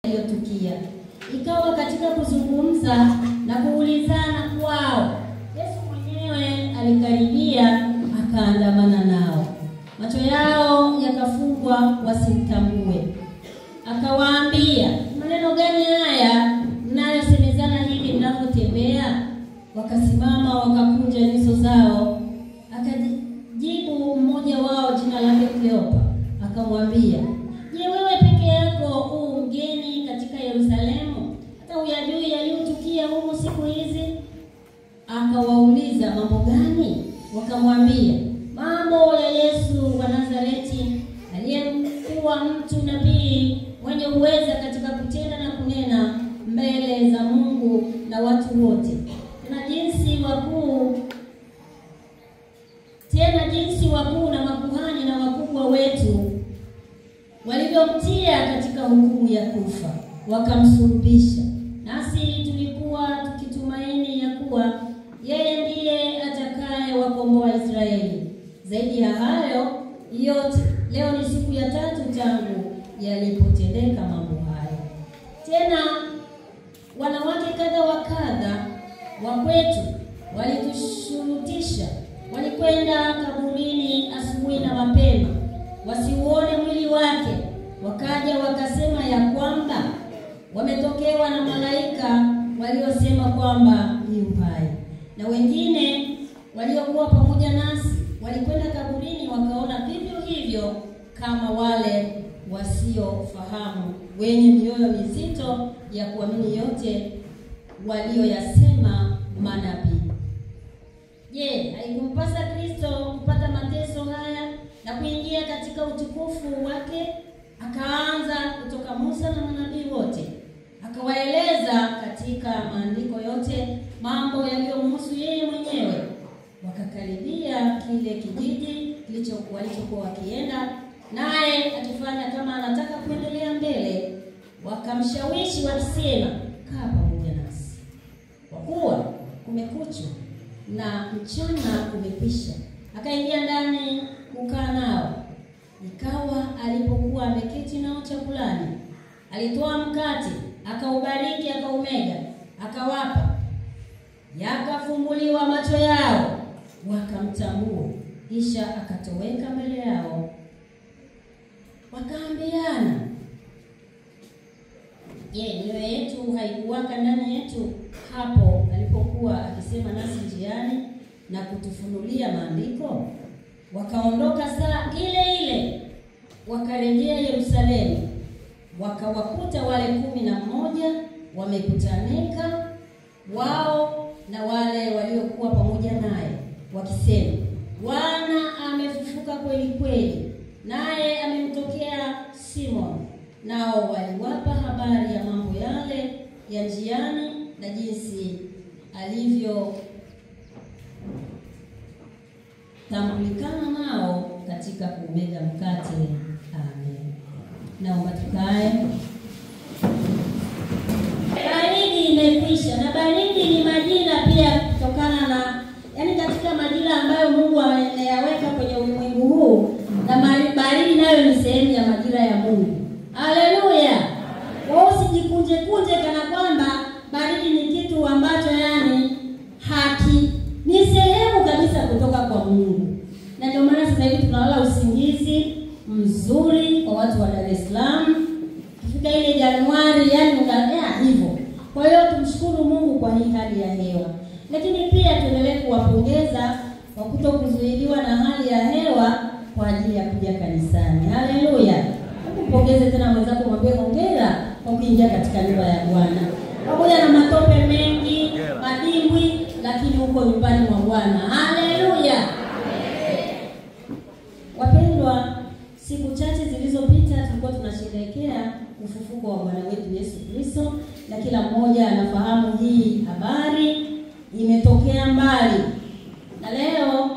yaliyotukia. Ikawa katika kuzungumza na kuulizana kwao, Yesu mwenyewe alikaribia akaandamana nao. Macho yao yakafungwa wasimtambue. Akawaambia, maneno gani haya mnayosemezana hivi mnapotembea? Wakasimama wakakunja nyuso zao. Akajibu mmoja wao, jina lake Kleopa, akamwambia, je, wewe peke yako mgeni katika Yerusalemu hata uyajui yaliyotukia huko siku hizi? Akawauliza, mambo gani? Wakamwambia, mambo ya Yesu wa Nazareti, aliyekuwa mtu nabii mwenye uweza katika kutenda na kunena mbele za Mungu na watu wote, jinsi wakuu na makuhani na wakubwa wetu walivyomtia katika hukumu ya kufa, wakamsulubisha. Nasi tulikuwa tukitumaini ya kuwa yeye ndiye atakaye wakomboa Israeli. Zaidi ya hayo yote, leo ni siku ya 3 tangu yalipotendeka mambo hayo. Tena wanawake kadha wa kadha wa kwetu walitushurutisha, walikwenda kaburini asubuhi na mapema wasiuone mwili wake. Wakaja wakasema ya kwamba wametokewa na malaika waliosema kwamba ni uhai. Na wengine waliokuwa pamoja nasi walikwenda kaburini wakaona vivyo hivyo kama wale wasiofahamu, wenye mioyo mizito ya kuamini yote walioyasema manabii. Je, haikumpasa Kristo kupata mateso haya na kuingia katika utukufu wake? Akaanza kutoka Musa na manabii wote, akawaeleza katika maandiko yote mambo yaliyomhusu yeye mwenyewe. Wakakaribia kile kijiji walichokuwa wakienda, naye akifanya kama anataka kuendelea mbele. Wakamshawishi wakisema, kaa pamoja nasi, kwa kuwa kumekucha na mchana umekwisha. Akaingia ndani kukaa nao. Ikawa alipokuwa ameketi nao chakulani, alitoa mkate, akaubariki, akaumega, akawapa. Yakafumbuliwa macho yao, wakamtambua. Kisha akatoweka mbele yao. Wakaambiana, je, mioyo yetu haikuwaka ndani yetu hapo alipokuwa akisema nasi njiani na kutufunulia maandiko? Wakaondoka saa ile ile, wakarejea Yerusalemu. Wakawakuta wale 11 wamekutanika, wao na wale waliokuwa pamoja naye, wakisema, Bwana amefufuka kweli kweli, naye amemtokea Simon. Nao waliwapa habari ya mambo yale ya njiani na jinsi alivyo tambulikana nao katika kumega mkate. Amen. Naomba tukae. Baridi imekwisha, na baridi ni majira pia kutokana na, yani katika majira ambayo Mungu ameyaweka kwenye ulimwengu huu, na baridi nayo ni sehemu ya majira ya Mungu. Haleluya. Wao usijikunje kana kwamba baridi ni kitu ambacho yani ni sehemu kabisa kutoka kwa Mungu. Na ndio maana sasa hivi tunalala usingizi mzuri kwa watu wa Dar es Salaam. Kifika ile Januari yani hivyo. Kwa hiyo tumshukuru Mungu kwa hii hali ya hewa. Lakini pia tuendelee kuwapongeza kwa kutokuzuiliwa na hali ya hewa kwa ajili ya kuja kanisani. Haleluya. Mpongeze tena mwenzako, mwambie hongera kwa kuingia katika nyumba ya Bwana. Pamoja na matope mengi, madimbwi, lakini uko nyumbani mwa Bwana. Haleluya. Wapendwa, siku chache zilizopita tulikuwa tunasherehekea ufufuko wa Bwana wetu Yesu Kristo, na kila mmoja anafahamu hii habari imetokea mbali. Na leo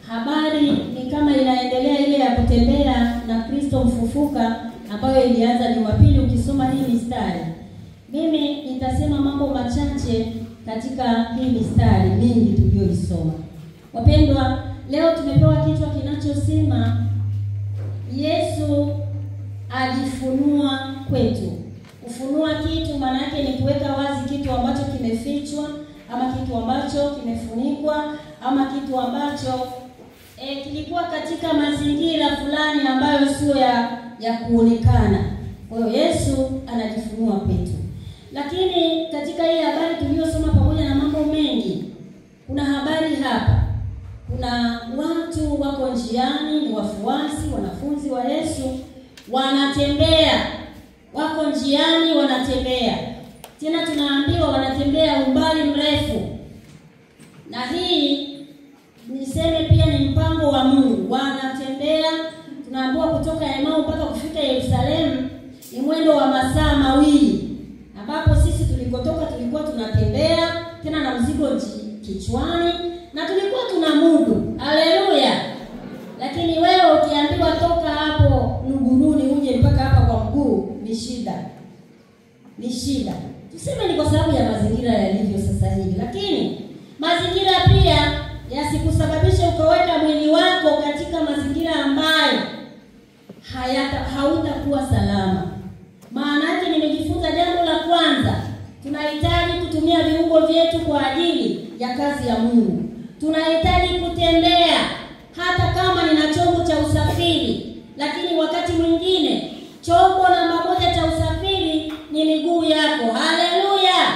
habari ni kama inaendelea ile ya kutembea na Kristo mfufuka ambayo ilianza Jumapili. Ukisoma hii mistari, mimi nitasema mambo machache katika hii mistari mingi tuliyoisoma. Wapendwa, leo tumepewa kichwa kinachosema Yesu ajifunua kwetu. Kufunua kitu maana yake ni kuweka wazi kitu ambacho kimefichwa, ama kitu ambacho kimefunikwa, ama kitu ambacho kilikuwa katika mazingira fulani ambayo sio ya kuonekana. Kwa hiyo Yesu anajifunua kwetu. Lakini katika hii habari tuliyosoma pamoja na mambo mengi, kuna habari hapa. Kuna watu wako njiani, ni wafuasi, wanafunzi wa Yesu, wanatembea. Wako njiani wanatembea. Tena tunaambiwa wanatembea umbali mrefu. Na hii niseme pia ni mpango wa Mungu. Wanatembea, tunaambiwa kutoka Emau mpaka kufika Yerusalemu ni mwendo wa masaa 2. Ambapo sisi tulikotoka tulikuwa tunatembea tena na mzigo kichwani na tulikuwa tunamudu. Haleluya. Lakini wewe ukiambiwa toka hapo Luguruni uje mpaka hapa kwa mguu ni shida. Ni shida. Tuseme ni kwa sababu ya mazingira yalivyo sasa hivi. Lakini mazingira pia yasikusababisha ukaweka mwili wako katika mazingira ambayo hautakuwa salama. Maana yake nimejifunza jambo la kwanza, tunahitaji kutumia viungo vyetu kwa ajili ya kazi ya Mungu. Tunahitaji kutembea hata kama nina chombo cha usafiri, lakini wakati mwingine chombo namba 1 cha usafiri ni miguu yako. Haleluya.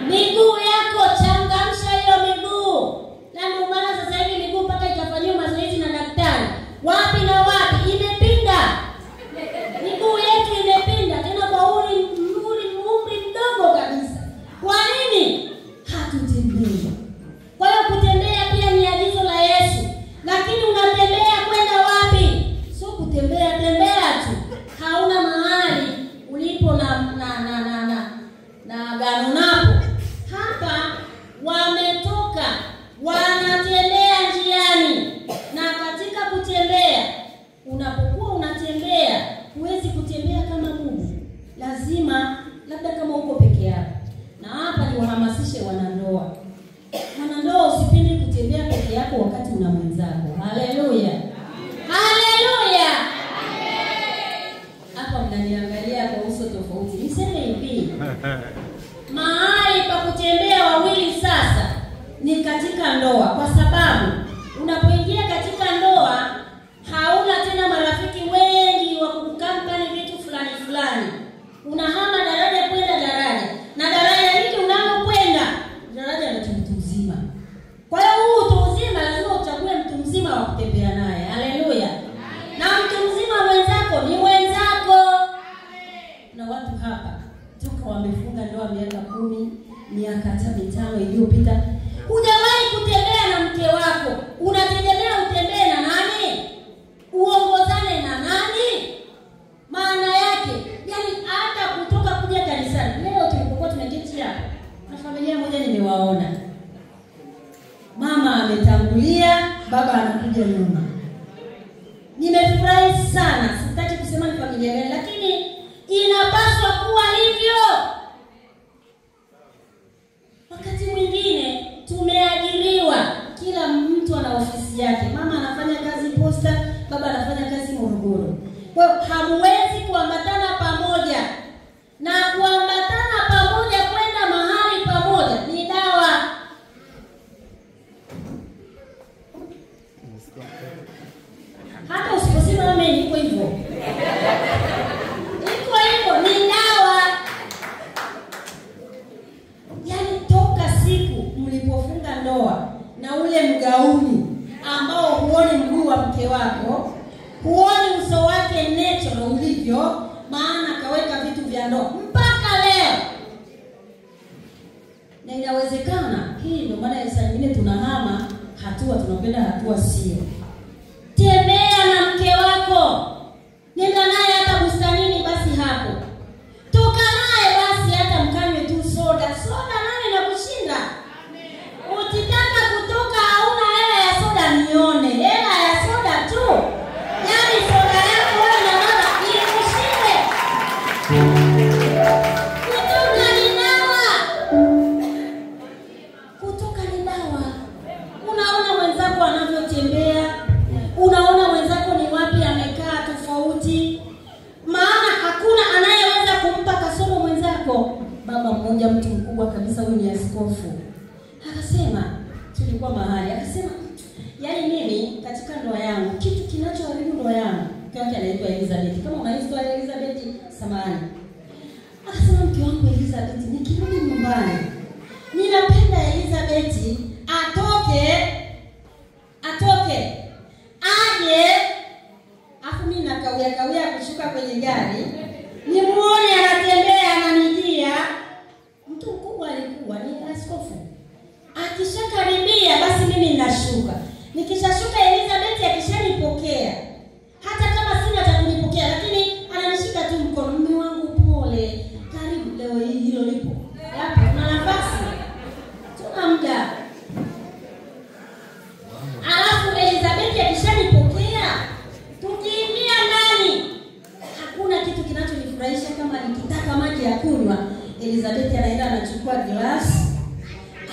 Miguu yako, changamsha hiyo miguu. Na ndio maana sasa hivi miguu mpaka itafanywa mazoezi na daktari. Wapi na wapi imepinda. Miguu yetu imepinda tena kwa umri mdogo kabisa. Kwa nini? Hatutembei. Kwa hiyo kutembea pia ni agizo la Yesu. Lakini unatembea kwenda wapi? Sio kutembea tu. Hauna mahali ulipo na gano napo. Hapa wametoka, wanatembea njiani. Na katika kutembea, unapokuwa unatembea, huwezi kutembea kama Mungu. Lazima labda kama uko peke yako. Na hapa ni wahamasishe wanandoa. Wanandoa usipende kutembea peke yako wakati una mwenzako. Haleluya. Haleluya. Hapa mnaniangalia kwa uso tofauti. Niseme hivi. Mahali pa kutembea wawili sasa ni katika ndoa, kwa sababu unapoingia katika ndoa hauna tena marafiki wengi wa kukampani vitu fulani. Unahama daraja kwenda daraja. Na daraja hili unalokwenda daraja la mtu mzima. Kwa hiyo huu mtu mzima lazima uchague mtu mzima wa kutembea naye. Haleluya. Na mtu mzima mwenzako ni mwenzako. Na watu hapa toka wamefunga ndoa miaka 10, miaka 5 iliyopita, hujawahi kutembea na mke wako. Unategemea utembee na nani? Uongozane na nani? Maana yake, yani hata kutoka kuja kanisani. Leo tulipokuwa tunaketi hapa, na familia moja nimewaona. Mama ametangulia, baba anakuja nyuma. Nimefurahi sana. Sitaki kusema ni familia gani, lakini inapaswa kuwa hivyo. Wakati mwingine tumeajiriwa, kila mtu ana ofisi yake. Mama anafanya kazi Posta, baba anafanya kazi Morogoro. Kwa hiyo hamwezi kuambatana pamoja. Na kuambatana pamoja kwenda mahali pamoja ni dawa. Hata usiposema amen iko hivyo. Iko hivyo ni dawa. Yaani toka siku mlipofunga ndoa na ule mgauni ambao huoni mguu wa mke wako, huoni uso wake natural ulivyo, maana kaweka vitu vya ndoa mpaka leo. Na inawezekana hii ndio maana ya saa nyingine tunahama hatua, tunapenda hatua sio. Tembea na mke wako. Nenda naye hata bustanini basi hapo. Toka naye basi hata mkanywe tu soda. Soda naye inakushinda. Ukitaka kutoka hauna hela ya soda nione. Hela ya soda tu. Yaani soda yako wewe na mama ikushinde. Kutoka ni dawa. Kutoka ni dawa. Unaona mwenzako anavyotembea. Unaona mwenzako ni wapi amekaa tofauti. yako. Baba mmoja, mtu mkubwa kabisa, huyu ni askofu, akasema, tulikuwa mahali, akasema, yaani mimi katika ndoa yangu, kitu kinachoharibu ndoa yangu, mke wake anaitwa Elizabeth. Kama unaitwa Elizabeth, samahani. Akasema, mke wangu Elizabeth, nikirudi nyumbani, ninapenda Elizabeth atoke aje, afu mimi nakawia kushuka kwenye gari, nimuone anatembea ananijia. Mtu mkubwa alikuwa ni askofu. Akishakaribia basi mimi ninashuka. Nikishashuka Elizabeth akishanipokea, hata kama sina cha kunipokea, lakini ananishika tu mkono, mume wangu pole, karibu, leo hii hilo lipo. Hapa kuna nafasi. Tuna muda. Alafu Elizabeth akishanipokea, tukiingia ndani, hakuna kitu kinachonifurahisha kama nikitaka maji ya kunywa, Elizabeth anaenda anachukua glass,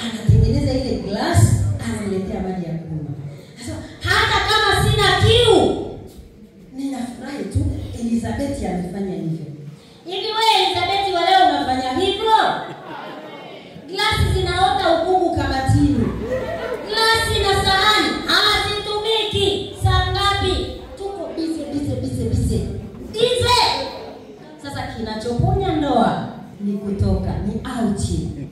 anatengeneza ile glass, ananiletea maji ya kunywa. Sasa hata kama sina kiu, ninafurahi tu Elizabeth amefanya hivyo. Hivi wewe Elizabeth wa leo unafanya hivyo? Glasi zinaota ukungu kabatini. Glasi na sahani hazitumiki. Saa ngapi? Tuko busy. Sasa kinachoponya ndoa ni kutoka, ni outing.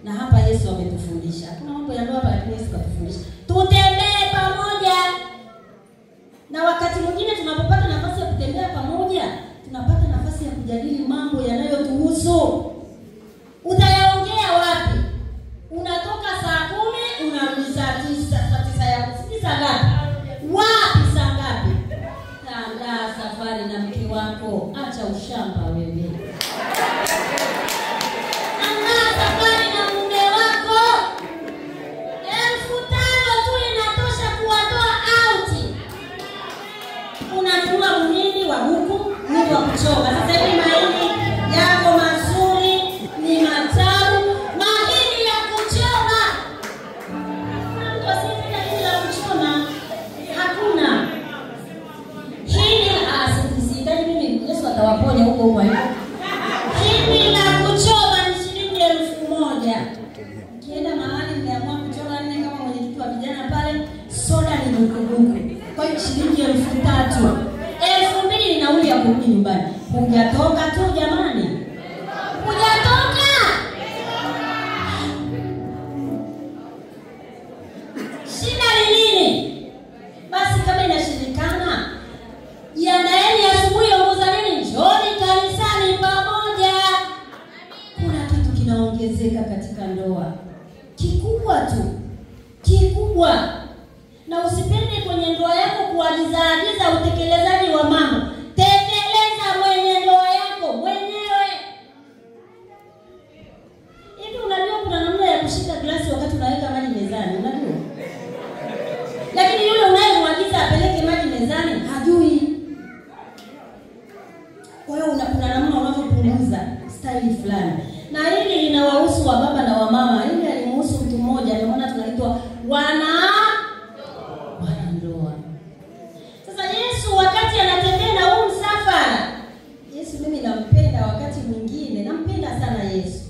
Na hapa Yesu ametufundisha. Kuna mambo ya ndoa hapa, lakini Yesu katufundisha tutembee pamoja. Na wakati mwingine tunapopata nafasi ya kutembea pamoja, tunapata nafasi ya kujadili mambo yanayotuhusu. Utayaongea wapi? Unatoka saa 10 unarudi saa 9 ya usiku saa ngapi? Wapi saa ngapi? Tandaa safari na mke wako, acha ushamba wewe. Andaa safari na mume wako. 1500 tu inatosha kuwatoa out. Unanunua mwili wa huku, mwili wa kuchoka. Sasa hivi mahindi yako mazuri, ni matamu, mahindi ya kuchoma. Kuna mtu asiyependa hindi la kuchoma? Hakuna. Hindi asitisidaji mimi, Yesu atawaponya huko hiyo. Hindi la kuchoma ni shilingi 1000. Kienda mahali mmeamua kuchoma nne kama mwenye kitu wa vijana pale, soda ni dukuduku. Kwa hiyo shilingi 3000. 2000 ni nauli ya kurudi nyumbani. Hujatoka tu jamani. Hujatoka. Shida ni nini? Basi kama inashindikana, jiandaeni asubuhi ongozaneni, njooni kanisani pamoja. Kuna kitu kinaongezeka katika ndoa. Kikubwa. Na usipende kwenye ndoa yako kuagiza utekelezaji wa mambo. Tekeleza mwenye ndoa yako mwenyewe. Hivi unajua kuna namna ya kushika glasi wakati unaweka maji mezani, unajua? Lakini yule unayemwagiza apeleke maji mezani hajui. Kwa hiyo kuna namna unavyopunguza style fulani. Na hili linawahusu wa baba na wa mama. Hili alimhusu mtu mmoja, ndio maana tunaitwa wanandoa. Sasa Yesu wakati anatembea na huu msafara, Yesu mimi nampenda, wakati mwingine nampenda sana Yesu.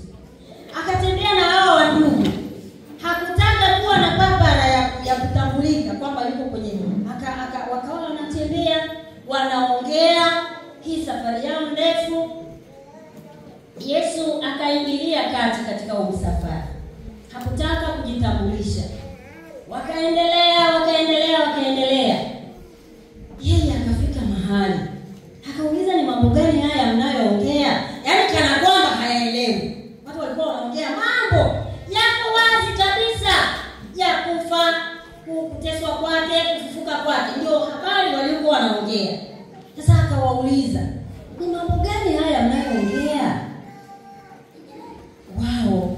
Akatembea na hao wandugu. Hakutaka kuwa na papara ya kutambulika kwamba yuko kwenye wakawa wanatembea, wanaongea hii safari yao ndefu. Yesu akaingilia kati katika huu msafara. Hakutaka kujitambulisha. Wakaendelea. Yeye akafika mahali. Akauliza, ni mambo gani haya mnayoongea? Yaani kana kwamba hayaelewi. Watu walikuwa wanaongea mambo yako wazi kabisa ya kufa, kuteswa kwake, kufufuka kwake. Ndio habari walikuwa wanaongea. Sasa akawauliza, ni mambo gani haya mnayoongea? Wao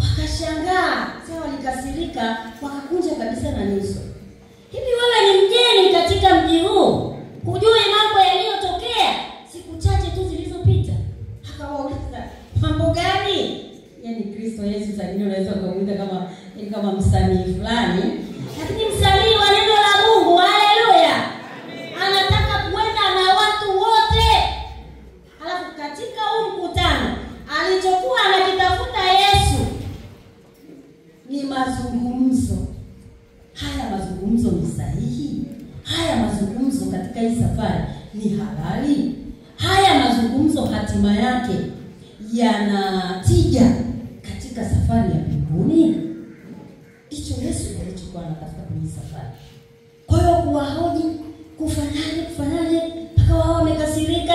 wakashangaa, sasa walikasirika, wakakunja kabisa na nyuso. Hivi wewe ni mgeni katika mji huu? Hujui mambo yaliyotokea siku chache tu zilizopita? Akawauliza, mambo gani? Yaani Kristo Yesu sasa unaweza kuuliza kama msanii fulani, lakini msanii wa neno la Mungu. Haleluya. Anataka kuenda na watu wote. Alafu katika huu mkutano yake yana tija katika safari ya mbinguni? Hicho Yesu alichokuwa anatafuta kwenye safari. Kwa hiyo kuwahoji kufanyaje mpaka wao wamekasirika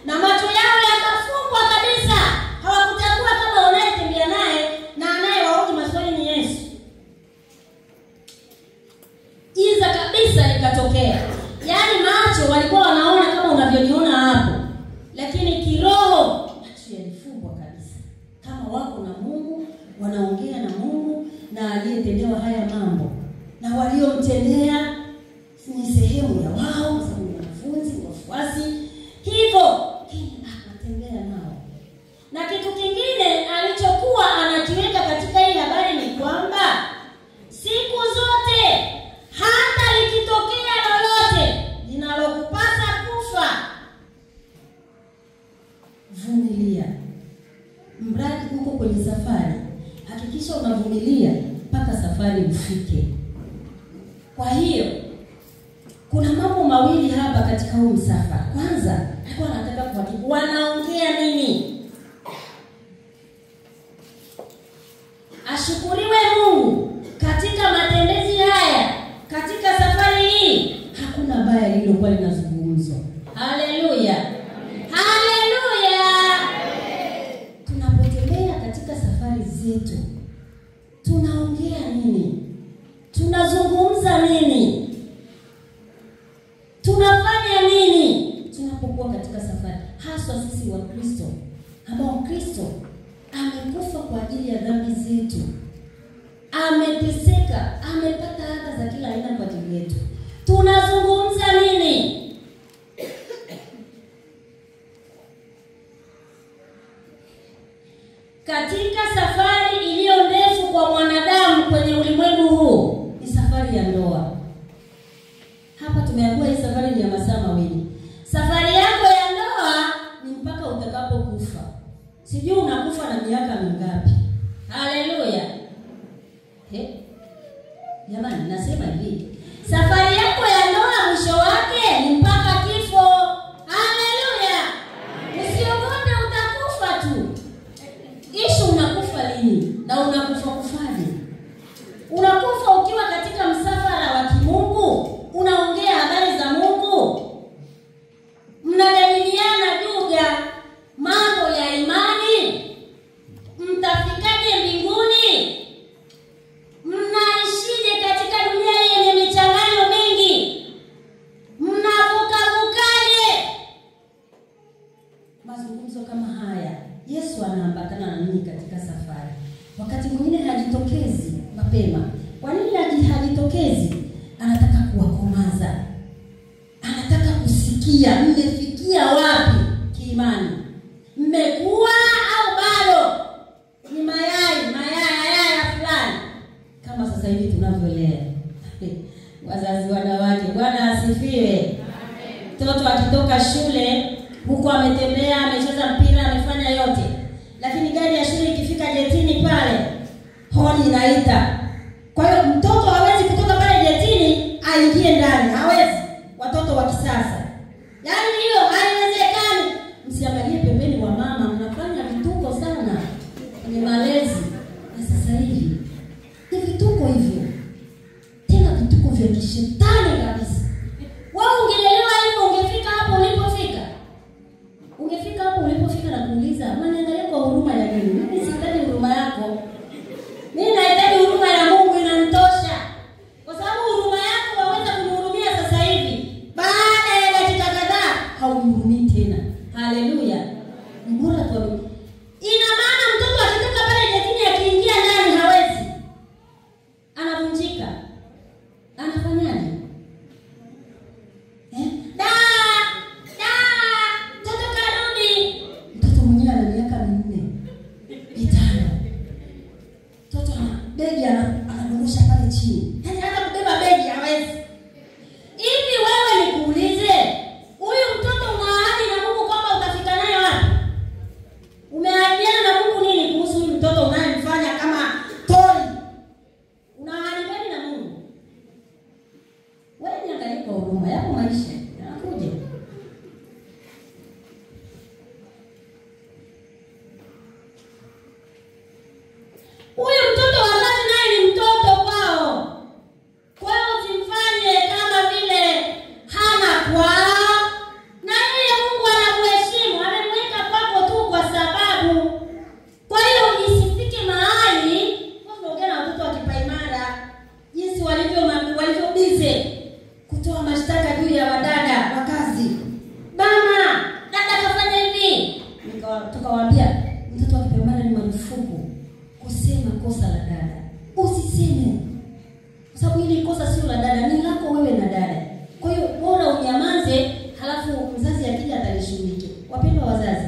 na macho yao yakafungwa kabisa. Hawakutambua kama unayetembea naye na anayewahoji maswali ni Yesu. Giza kabisa ikatokea. Yaani macho walikuwa wanaona kama unavyoniona hapo. Lakini kiroho macho yalifungwa kabisa. Kama wako na Mungu, wanaongea na Mungu na aliyetendewa haya mambo. Na waliomtendea ni sehemu ya wao, sababu wanafunzi, wafuasi. Hivyo anatembea nao. Na kitu kingine alichokuwa anakiweka katika hii habari ni kwamba siku zote hata likitokea lolote linalokupasa kufa, vumilia. Mradi uko kwenye safari, hakikisha unavumilia mpaka safari ufike. Kwa hiyo kuna mambo mawili hapa katika huu msafara. Kwanza, alikuwa anataka kuhakiki wanaongea nini. Ashukuriwe Mungu katika matembezi haya, katika safari hii hakuna baya lililokuwa linazungumzwa. Haleluya. Haleluya. Tunapotembea katika safari zetu, tunaongea nini? Tunazungumza nini? Tunafanya nini tunapokuwa katika safari? Haswa sisi wa Kristo, ambao Kristo amekufa kwa ajili ya dhambi zetu. Ameteseka, amepata adha za kila aina kwa ajili yetu. Tunazungumza nini? Katika safari iliyo ndefu kwa mwanadamu kwenye ulimwengu huu ni safari ya ndoa. Hapa tumeambiwa hii safari ni ya masaa mawili. Safari yako ya ndoa ni mpaka utakapokufa. Sijui unakufa na miaka mingapi. Haleluya. Jamani, nasema hivi. Safari yako ya ndoa mwisho wake ni mpaka kifo. Haleluya. Usiogope utakufa tu. Ishu unakufa lini na unakufa kufaje? Unakufa ukiwa katika msafara wa kimungu. Unaongea habari za Mungu. Mnajadiliana juu ya mambo ya imani. Mtafikaje mbinguni? Mnaishije katika dunia yenye michanganyo mingi? Mnavukavukaje? Mazungumzo kama haya Yesu anaambatana na nini katika safari? Wakati mwingine hajitokezi mapema. Kwa nini hajitokezi? Anataka kuwakomaza. Anataka kusikia mmefikia wapi kiimani. Mmekuwa au bado? Ni mayai fulani. Kama sasa hivi tunavyolea. Wazazi wanawake, Bwana asifiwe. Mtoto akitoka shule, huko ametembea, amecheza mpira, amefanya yote. Lakini gari ya shule ikifika jetini pale, honi inaita. Kwa hiyo mtoto hawezi kutoka pale jetini aingie ndani, hawezi. Watoto wa kisasa. Yaani hiyo haiwezekani. Msiangalie pembeni wa mama, mnafanya vituko sana kwenye malezi. Na sasa hivi ni vituko hivyo. Tena vituko vya kishetani kabisa. Wewe ungelelewa hivyo ungefika hapo ulipofika. Ungefika hapo ulipofika na kuuliza, "Mniangalie kwa huruma ya nini? Mimi sihitaji huruma yako. Mimi nahitaji huruma ya Mungu inanitosha." Kwa sababu huruma yako waweza kunihurumia sasa hivi. Baada ya dakika kadhaa haunihurumii tena. Haleluya. Ni bora tu. Ina maana mtoto akitoka pale jetini akiingia ndani hawezi. Anavunjika. Anafanyaje? marufuku kusema kosa la dada. Usiseme. Kwa sababu hili kosa sio la dada, ni lako wewe na dada. Kwa hiyo bora unyamaze, halafu mzazi akija atalishughulikia. Wapendwa wazazi,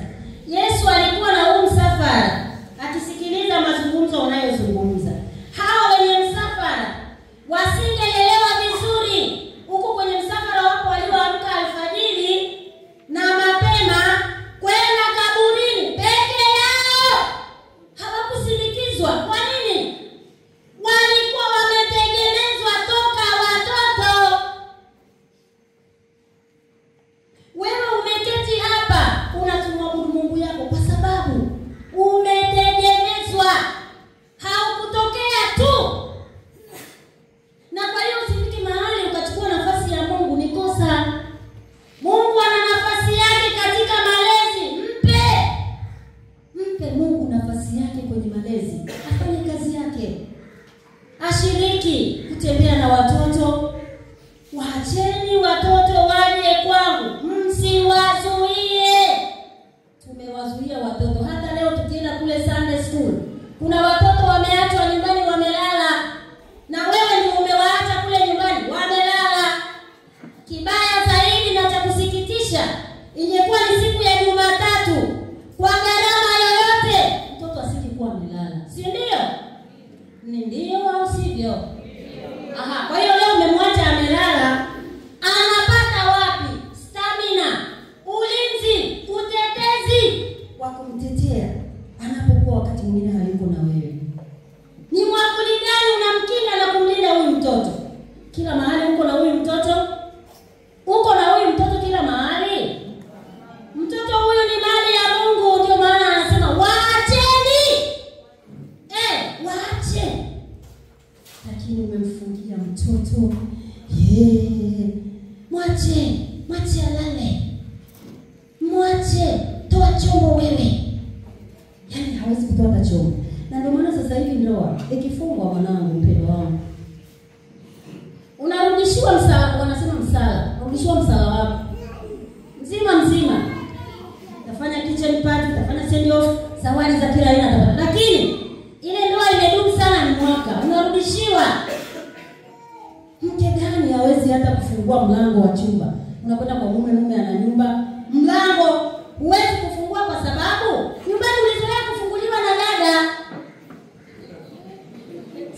Yesu alikuwa na huu msafara akisikiliza mazungumzo unayozungumza. Hao wenye msafara wasingeelewa vizuri. Huko kwenye msafara wapo walioamka alfajiri na mapema kwenda kaburini peke yao. Hawakusindikizwa. Kwa nini? Walikuwa wametegemezwa toka watoto. Wewe umeketi hapa unatumwabudu Mungu yako kwa sababu umetegemezwa. Haukutokea tu. Na kwa hiyo usifike mahali ukachukua nafasi ya Mungu, ni kosa. Mungu ana nafasi yake katika malezi. Mpe Mungu nafasi yake kwenye malezi. Afanye kazi yake. Ashiriki kutembea na watoto. Waacheni watoto waje kwangu, msiwazuie. Tumewazuia watoto. Hata leo tukienda kule Sunday school, kuna watoto wameachwa nyumbani wamelala. Na wewe ndio umewaacha kule nyumbani wamelala. Kibaya zaidi na cha kusikitisha, ingekuwa ni siku ya Jumatatu, kwa gharama yoyote mtoto asingekuwa amelala. Si ndio? Ni ndio au sivyo? Aha, kwa hiyo leo umemwacha amelala, anapata wapi stamina, ulinzi, utetezi wa kumtetea anapokuwa wakati mwingine hayuko na wewe? Ni mwakuli gani unamkinga na kumlinda huyu mtoto? Kila mahali uko na huyu mtoto? Uko na huyu mtoto kila mahali? Mtoto huyu ni mali ya Mungu, ndio maana anasema waacheni. Waache. Lakini umemfungia mtoto. Mwache alale. Mwache, toa chombo wewe. Yaani hawezi kutoa hata chombo. Na ndio maana sasa hivi ndoa ikifungwa, mwanangu mpendwa wangu, unarudishiwa msala, wanasema msala. Unarudishiwa msala wako mzima. Utafanya kitchen party, utafanya send off, zawadi za kila aina. Lakini ile ndoa imedumu sana ni mwaka, unarudishiwa. Mke gani hawezi hata kufungua mlango wa chumba? Unakwenda kwa mume ana nyumba, mlango huwezi kufungua kwa sababu nyumbani ulizoea kufunguliwa na dada.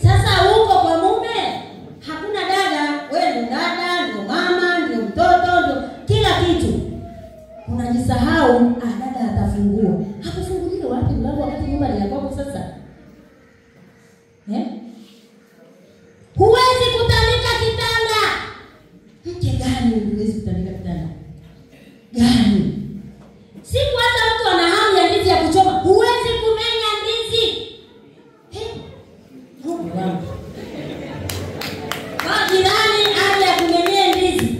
Sasa huko kwa mume hakuna dada, wewe ndio dada, ndio mama, ndio mtoto, ndio kila kitu. Unajisahau, dada atafungua. Hakufunguliwa wapi mlango wakati nyumba ni yako sasa? Huwezi kutandika kitanda. Mke gani huwezi kutandika kitanda? Gani? Siku hata mtu ana hamu ya ndizi ya kuchoma, huwezi kumenya ndizi. Mungu wangu. Kwa jirani aje akumenyee ndizi.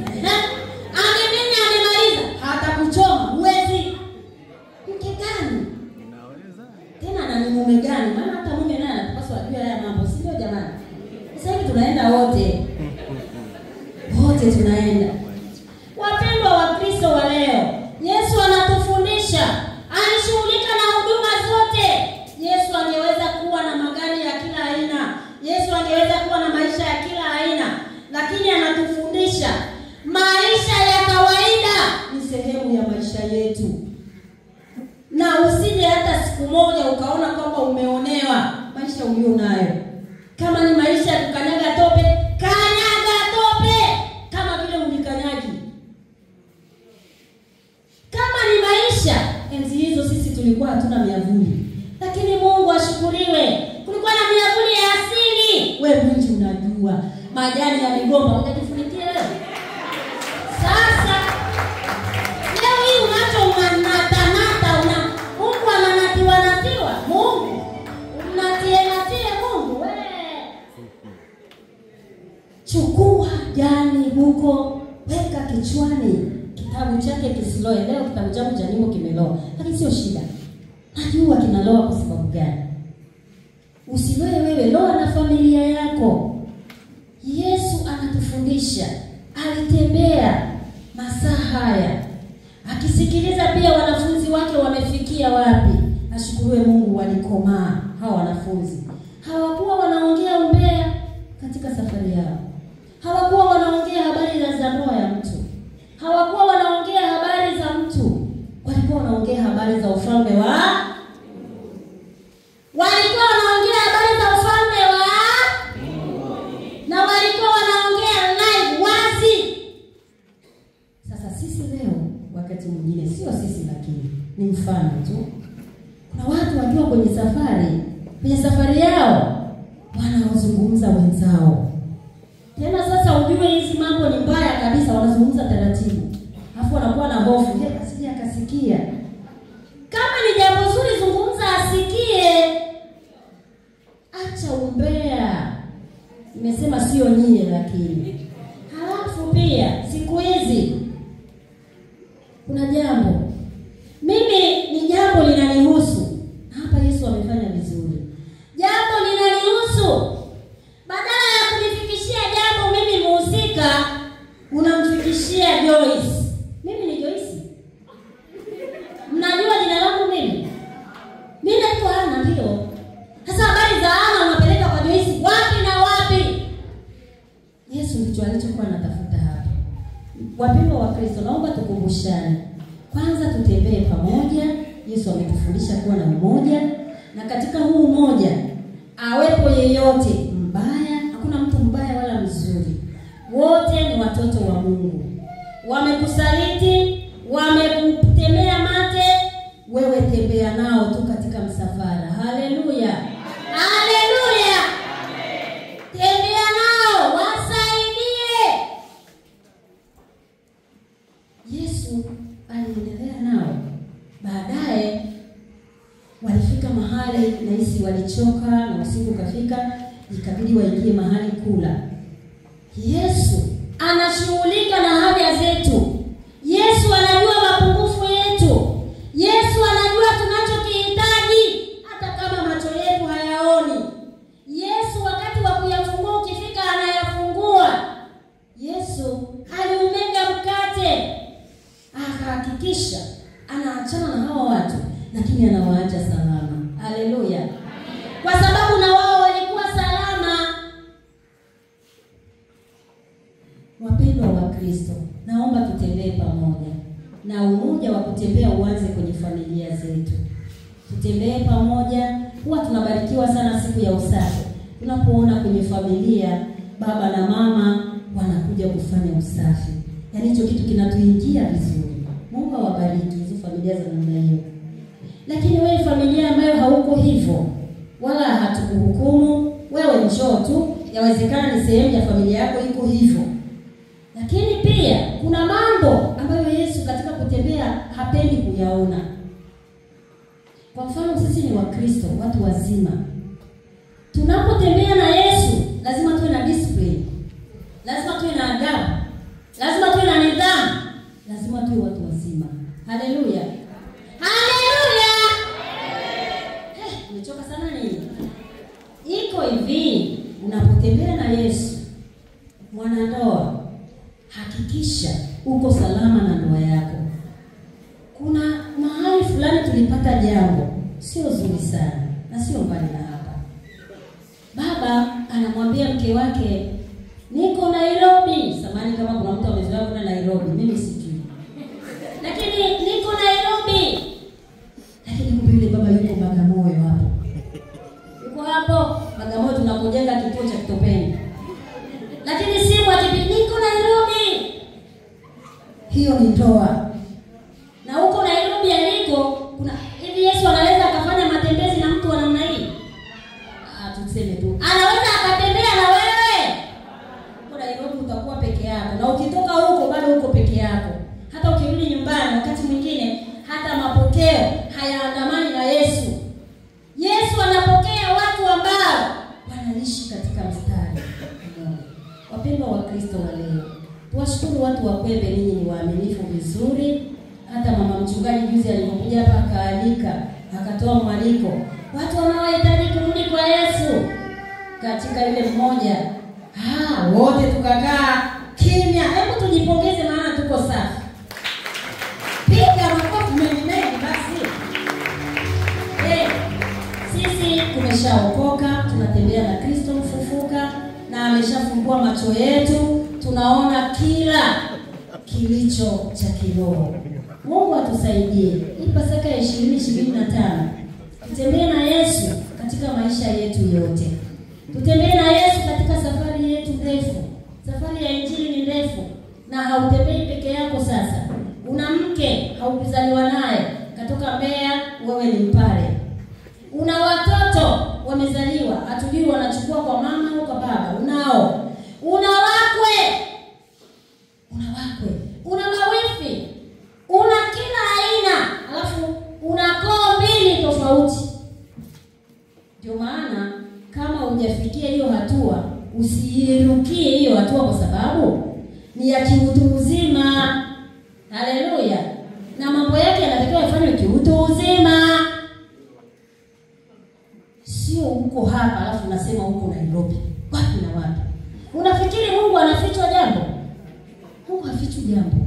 Amemenya amemaliza, hata kuchoma huwezi. Mke gani? Unaweza? Tena na ni mume gani? Maana hata mume naye anapaswa ajue haya mambo, si ndio jamani? Sasa hivi tunaenda wote tunaenda. Wapendwa wa Kristo wa leo, Yesu anatufundisha, alishughulika na huduma zote. Yesu angeweza kuwa na magari ya kila aina, Yesu angeweza kuwa na maisha ya kila aina, lakini anatufundisha maisha ya kawaida ni sehemu ya maisha yetu. Na usije hata siku moja ukaona kwamba umeonewa maisha ulionayo. Kama ni maisha ya kukanyaga tope, kanyaga tope kama vile ulikanyagi. Kama ni maisha, enzi hizo sisi tulikuwa hatuna miavuli, lakini Mungu ashukuriwe, kulikuwa na miavuli ya asili. Wewe mwingi unajua majani ya migomba utajifunikia leo. Sasa leo hii unacho manata Mungu ananatiwa. Mungu unatie Mungu wewe. Chukua jani huko, weka kichwani. Kitabu chake kisiloe. Leo kitabu changu cha nyimbo kimeloa, lakini sio shida. Najua kinaloa kwa sababu gani. Usiloe wewe, loa na familia yako. Yesu anatufundisha, alitembea masaa haya akisikiliza pia wanafunzi wake wamefikia wapi. ashukuriwe Mungu, walikomaa hawa wanafunzi. Hawakuwa wanaongea umbea katika safari yao. Hawakuwa wanaongea habari za ndoa ya mtu. Hawakuwa wanaongea habari za mtu. Walikuwa wanaongea habari za ufalme wa walikuwa wanaongea habari za ufalme wa na walikuwa wanaongea live wazi. Sasa sisi leo wakati mwingine, sio sisi lakini ni mfano tu, kuna watu wakiwa kwenye safari yao wanazungumza wenzao. Tena sasa ujue hizi mambo ni mbaya kabisa, wanazungumza taratibu. Alafu wanakuwa na hofu, asije akasikia. Kama ni jambo zuri zungumza asikie. Acha umbea. Nimesema sio nyie lakini. Halafu pia siku hizi kuna jambo. Mimi ni jambo linanihusu. Hapa Yesu amefanya vizuri. Jambo linanihusu. Badala ya kunifikishia jambo mimi muhusika, unamfikishia Joyce. Mimi ni Joyce. Mnajua jina langu mimi? Mimi naitwa Ana ndio. Sasa habari za Ana unapeleka kwa Joyce wapi na wapi? Yesu ndicho alichokuwa anatafuta hapa. Wapendwa wa Kristo, naomba tukumbushane. Kwanza tutembee pamoja. Yesu ametufundisha kuwa na umoja, na katika huu umoja awepo yeyote mbaya, hakuna mtu mbaya wala mzuri. Wote ni watoto wa Mungu. Wamekusaliti, wamekutemea mate, wewe tembea nao tu katika msafara. Haleluya. Haleluya. Tembea nao, wasaidie. Yesu aliendelea nao. Baadaye walifika mahali nahisi walichoka na usiku kafika, ikabidi waingie mahali kula. Yesu anashughulika na haja zetu. Yesu anajua mapungufu yetu. Yesu anajua tunachokihitaji hata kama macho yetu hayaoni. Yesu wakati wa kuyafungua ukifika anayafungua. Yesu aliumega mkate, akahakikisha anaachana na hao watu, lakini anawaacha salama. Haleluya. Kwa sababu na wao walikuwa salama. Wapendwa wa Kristo, naomba tutembee pamoja. Na umoja wa kutembea uanze kwenye familia zetu. Tutembee pamoja. Huwa tunabarikiwa sana siku ya usafi tunapoona kwenye familia baba na mama wanakuja kufanya usafi. Yaani hicho kitu kinatuingia vizuri. Mungu awabariki hizo familia za namna hiyo. Lakini wewe familia ambayo hauko hivyo, wala hatukuhukumu, wewe njoo tu, yawezekana ni sehemu ya familia yako iko hivyo. Lakini pia kuna mambo ambayo Yesu katika kutembea hapendi kuyaona. Kwa mfano sisi ni Wakristo, watu wazima. Tunapotembea na Yesu, lazima tuwe na discipline. Lazima tuwe na adabu. Lazima tuwe na nidhamu. Lazima tuwe watu wazima. Haleluya. Haleluya. Umechoka sana nini? Iko hivi, unapotembea na Yesu, mwanandoa, hakikisha uko salama na ndoa yako. Kuna mahali fulani tulipata jambo sio zuri sana na sio mbali na hapa. Baba anamwambia mke wake, niko Nairobi. Samahani kama kuna mtu amezoea kwenda Nairobi, mimi sijui. Lakini niko Nairobi. Lakini kumbe yule baba yuko Bagamoyo hapo. Yuko hapo Bagamoyo, tunakujenga kituo cha Kitopeni. Lakini simu ati niko Nairobi. Hiyo ni ndoa. Na huko Nairobi aliko kuna hivi Yesu anaweza akafanya matembezi na mtu wa namna hii? Tuseme tu. Anaweza akatembea na wewe. Huko Nairobi utakuwa peke yako. Na ukitoka huko bado uko peke yako. Hata ukirudi nyumbani wakati mwingine hata mapokeo hayaandamani na Yesu. Yesu anapokea watu ambao wanaishi katika mstari. Wapendwa wa Kristo wa leo, tuwashukuru watu wa Kwembe, ninyi ni waaminifu vizuri. Hata mama mchungaji juzi alipokuja hapa akaalika, akatoa mwaliko watu wanaohitaji kurudi kwa Yesu katika ile mmoja. Wote tukakaa kimya. Hebu tujipongeze maana tuko safi. Piga makofi mengi basi. Sisi tumeshaokoka, tunatembea na Kristo mfufuka na ameshafungua macho yetu, tunaona kila kilicho cha kiroho. Mungu atusaidie. Hii Pasaka ya 2025 tutembee na Yesu katika maisha yetu yote. Tutembee na Yesu katika safari yetu ndefu. Safari ya injili ni ndefu na hautembei peke yako sasa. Una mke haukuzaliwa naye, katoka Mbeya, wewe ni Mpare. Una watoto wamezaliwa, hatujui wanachukua kwa mama au kwa baba. Unao. Una wakwe. Una mawifi. Una kila aina, alafu una koo mbili tofauti. Ndio maana kama hujafikia hiyo hatua, usirukie hiyo hatua kwa sababu ni ya kiutu uzima. Haleluya. Na mambo yake yanatakiwa yafanywe kiutu uzima. Sio uko hapa alafu unasema uko Nairobi. Wapi na wapi? Unafikiri Mungu anafichwa jambo? Mungu hafichwi jambo.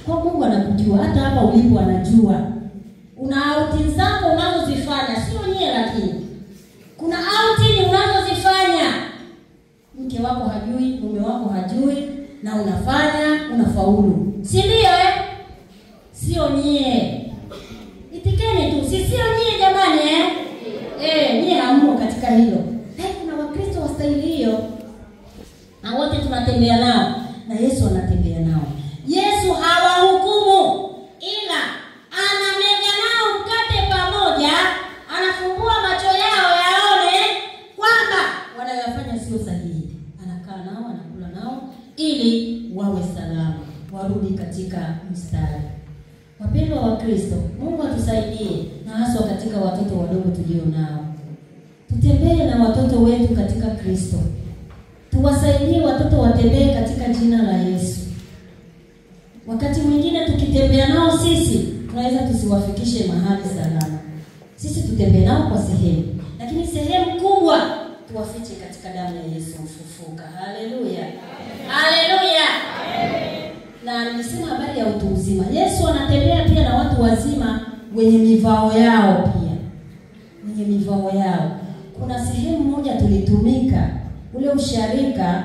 Kwa Mungu anakujua, hata hapa ulipo anajua. Una outing zako unazozifanya, sio nyie lakini. Kuna outing unazozifanya. Mke wako hajui, mume wako hajui na unafanya, unafaulu. Si ndio Sio nyie. Itikeni tu, sio nyie jamani nyie hammo katika hilo. Kuna Wakristo wastahili hiyo. Na wote tunatembea nao na Yesu anatembea nao. Yesu hawahukumu, ila anamega nao mkate pamoja, anafumbua macho yao yaone kwamba wanayofanya sio sahihi. Anakaa nao, anakula nao ili wawe salama, warudi katika mstari. Wapendwa wa Kristo, Mungu atusaidie na hasa katika watoto wadogo tulio nao. Tutembee na watoto wetu katika Kristo. Tuwasaidie watoto watembee katika jina la Yesu. Wakati mwingine tukitembea nao sisi, tunaweza tusiwafikishe mahali salama. Sisi tutembee nao kwa sehemu, lakini sehemu kubwa tuwafiche katika damu ya Yesu mfufuka. Haleluya. Haleluya. Na nilisema habari ya utu uzima. Yesu anatembea pia na watu wazima wenye mivao yao pia. Wenye mivao yao. Kuna sehemu moja tulitumika ule usharika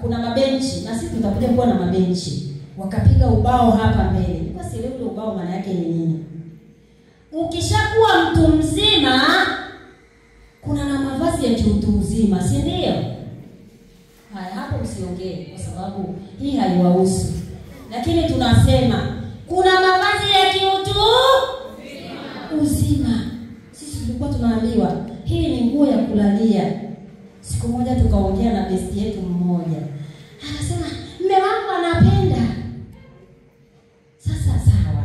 kuna mabenchi na sisi tutakuja kuwa na mabenchi. Wakapiga ubao hapa mbele. Kwa sile ule ubao maana yake ni nini? Ukishakuwa mtu mzima kuna na mavazi ya kiutu uzima, si ndio? Haya, hapo usiongee kwa sababu hii haiwahusu. Lakini tunasema kuna mavazi ya kiutu uzima. Sisi tulikuwa tunaambiwa hii ni nguo ya kulalia. Siku moja tukaongea na besti yetu mmoja. Akasema, "Mume wangu anapenda." Sasa sawa.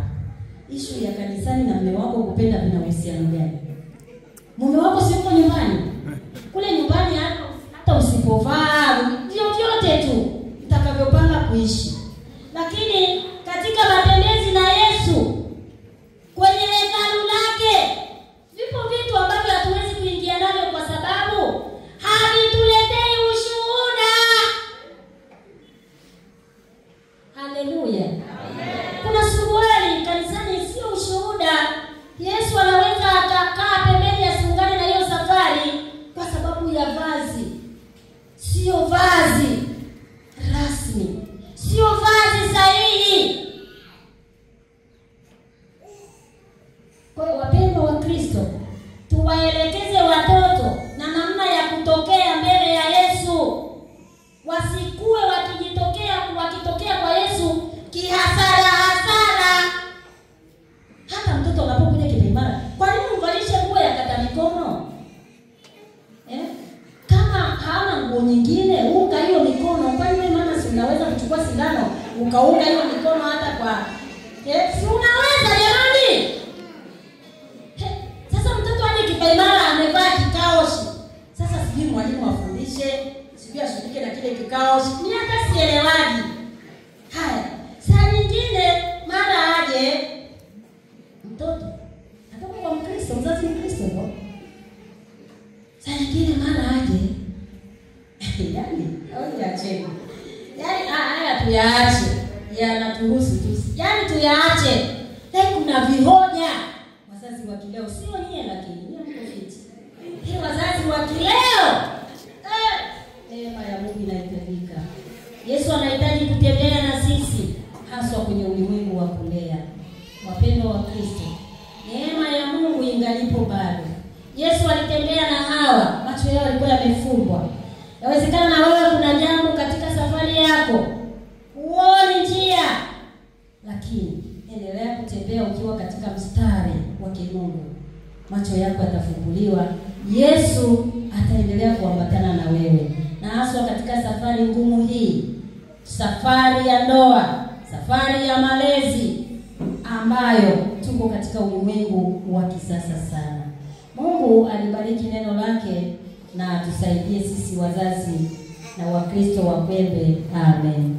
Issue ya kanisani na mume wako kupenda vina uhusiano gani? Mume wako si yuko nyumbani. Kule nyumbani hata usipovaa, vyote tu utakavyopanga kuishi. Lakini katika matembezi na Yesu kwenye hekalu lake, vipo vitu ambavyo hatuwezi kuingia navyo kwa sababu havituletei ushuhuda. Haleluya. Kuna suruali kanisani sio ushuhuda. Yesu anaweza akakaa pembeni asungane na hiyo safari kwa sababu ya vazi. Sio vazi rasmi. Sio vazi sahihi. Kwa hiyo wapendwa wa Kristo, tuwaelekeze watoto na namna ya kutokea mbele ya Yesu. Wasikue wakitokea kwa Yesu kihasara. Hata mtoto anapokuja kipaimara, kwa nini umvalishe nguo ya kata mikono? Kama hana nguo nyingine, unga hiyo mikono. Kwa nini maana si unaweza kuchukua sindano ukaunga hiyo mikono hata kwa si unaweza jamani? Sasa mtoto aje kipaimara amevaa kikaoshi. Sasa sijui mwalimu afundishe, sijui ashirike na kile kikaoshi. Ni hata sielewaji. Haya, saa nyingine mara aje mtoto atoka kwa Mkristo, mzazi Mkristo ndio. Saa nyingine mara aje au yacheni. Haya tuyaache. Yanatuhusu tu. tuyaache. Kuna vihoja wazazi wa kileo sio nyie lakini nyie mko Yesu alitembea na Hawa, macho yao yalikuwa yamefumbwa. Yawezekana na wewe kuna jambo katika safari yako huoni njia, lakini endelea kutembea ukiwa katika mstari wa kimungu. Macho yako yatafumbuliwa, Yesu ataendelea kuambatana na wewe. Na hasa katika safari ngumu hii, safari ya ndoa, safari ya malezi ambayo tuko katika ulimwengu wa kisasa sana. Mungu alibariki neno lake na tusaidie sisi wazazi na Wakristo wa kweli. Amen.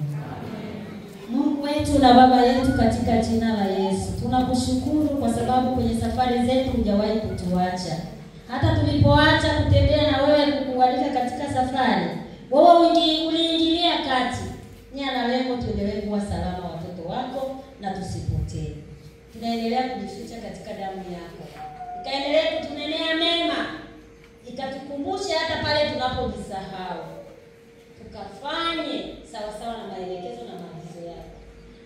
Mungu wetu na Baba yetu, katika jina la Yesu, tunakushukuru kwa sababu kwenye safari zetu hujawahi kutuacha. Hata tulipoacha kutembea na wewe kukualika katika safari, wewe uliingilia kati. Nia na lengo tuendelee kuwa salama watoto wako na tusipotee. Tunaendelea kujificha katika damu yako. Ikaendelee kutunenea mema, ikatukumbusha hata pale tunapojisahau. Tukafanye sawa sawa na maelekezo na maagizo yako.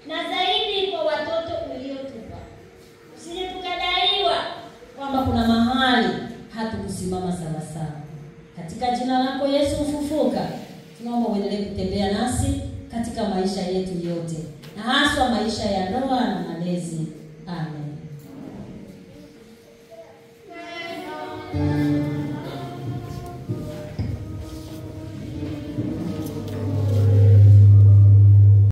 Na zaidi kwa watoto uliotupa, usije tukadaiwa kwamba kuna mahali hatukusimama sawa sawa. Katika jina lako Yesu mfufuka, tunaomba uendelee kutembea nasi katika maisha yetu yote, na hasa maisha ya ndoa na malezi. Amen.